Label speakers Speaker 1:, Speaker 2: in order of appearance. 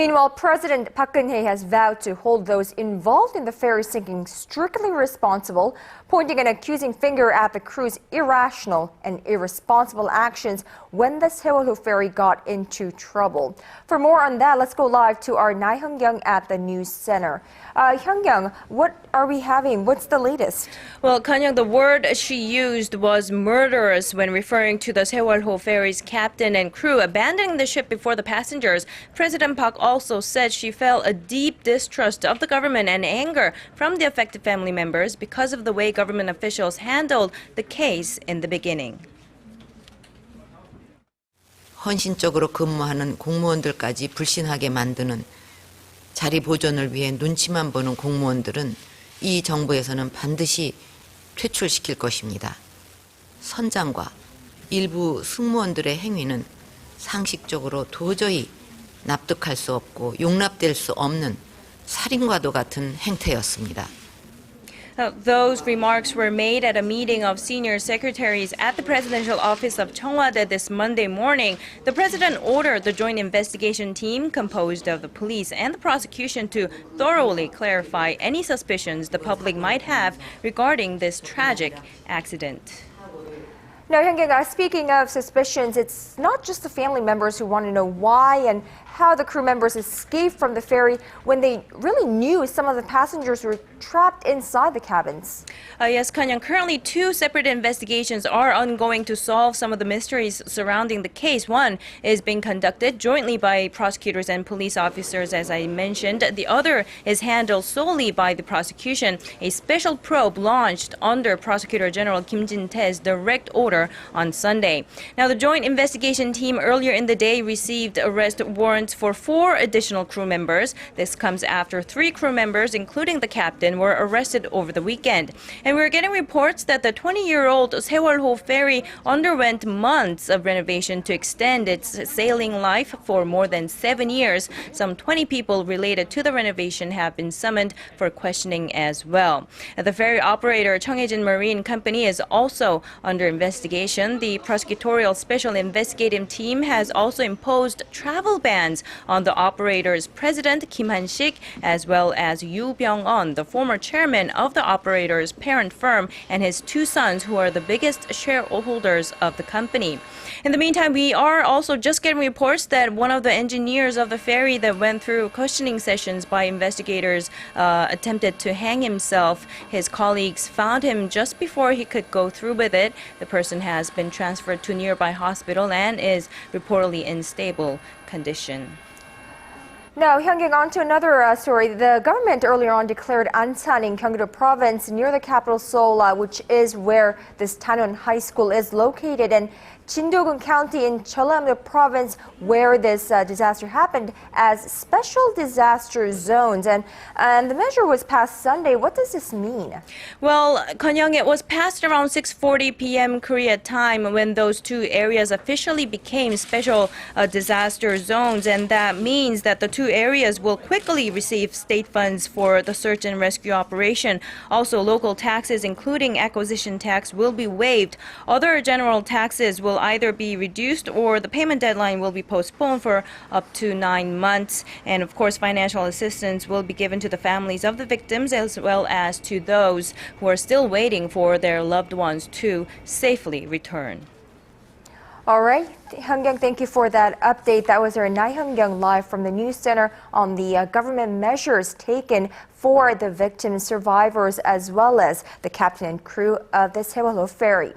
Speaker 1: Meanwhile, President Park Geun-hye has vowed to hold those involved in the ferry sinking strictly responsible, pointing an accusing finger at the crew's irrational and irresponsible actions when the Sewol-ho ferry got into trouble. For more on that, let's go live to our Laah Hyun-kyung at the news center. Hyun-kyung, what are we having? What's the latest?
Speaker 2: Well, Kanyang, the word she used was murderous when referring to the Sewol-ho ferry's captain and crew abandoning the ship before the passengers. President Park also said she felt a deep distrust of the government and anger from the affected family members because of the way government officials handled the case in the beginning.
Speaker 3: 헌신적으로 근무하는 공무원들까지 불신하게 만드는 자리 보존을 위해 눈치만 보는 공무원들은 이 정부에서는 반드시 퇴출시킬 것입니다. 선장과 일부 승무원들의 행위는 상식적으로 도저히 납득할 수 없고 용납될 수 없는 살인과도 같은 행태였습니다.
Speaker 2: Those remarks were made at a meeting of senior secretaries at the presidential office of Cheongwade this Monday morning. The president ordered the joint investigation team composed of the police and the prosecution to thoroughly clarify any suspicions the public might have regarding this tragic accident.
Speaker 1: Now, Hyun-kyung, speaking of suspicions, it's not just the family members who want to know why and how the crew members escaped from the ferry when they really knew some of the passengers were trapped inside the cabins.
Speaker 2: Yes, Kanyang, currently two separate investigations are ongoing to solve some of the mysteries surrounding the case. One is being conducted jointly by prosecutors and police officers, as I mentioned. The other is handled solely by the prosecution. A special probe launched under Prosecutor General Kim Jin-tae's direct order on Sunday. Now, the joint investigation team earlier in the day received arrest warrants for 4 additional crew members. This comes after 3 crew members, including the captain, were arrested over the weekend. And we're getting reports that the 20-year-old Sewol-ho ferry underwent months of renovation to extend its sailing life for more than 7 years. Some 20 people related to the renovation have been summoned for questioning as well. The ferry operator Cheonghaejin Marine Company is also under investigation. The prosecutorial special investigative team has also imposed travel bans on the operator's president, Kim Han-sik, as well as Yoo Byung-eun, the former chairman of the operator's parent firm, and his 2 sons, who are the biggest shareholders of the company. In the meantime, we are also just getting reports that one of the engineers of the ferry that went through questioning sessions by investigators attempted to hang himself. His colleagues found him just before he could go through with it. The person has been transferred to a nearby hospital and is reportedly in stable condition.
Speaker 1: Now, Hyun-kyung, on to another story. The government earlier on declared Ansan in Gyeonggi-do province near the capital Seoul, which is where this Tanwon High School is located, and Jindogun County in Jeollam province, where this disaster happened, as special disaster zones. And the measure was passed Sunday. What does this mean?
Speaker 2: Well, Kanyang, it was passed around 6:40 p.m. Korea time when those 2 areas officially became special disaster zones. And that means that the 2 areas will quickly receive state funds for the search and rescue operation. Also, local taxes, including acquisition tax, will be waived. Other general taxes will either be reduced or the payment deadline will be postponed for up to 9 months. And of course, financial assistance will be given to the families of the victims as well as to those who are still waiting for their loved ones to safely return.
Speaker 1: All right, Hyun-kyung, thank you for that update. That was our Laah Hyun-kyung live from the news center on the government measures taken for the victims, survivors, as well as the captain and crew of the Sewol-ho ferry.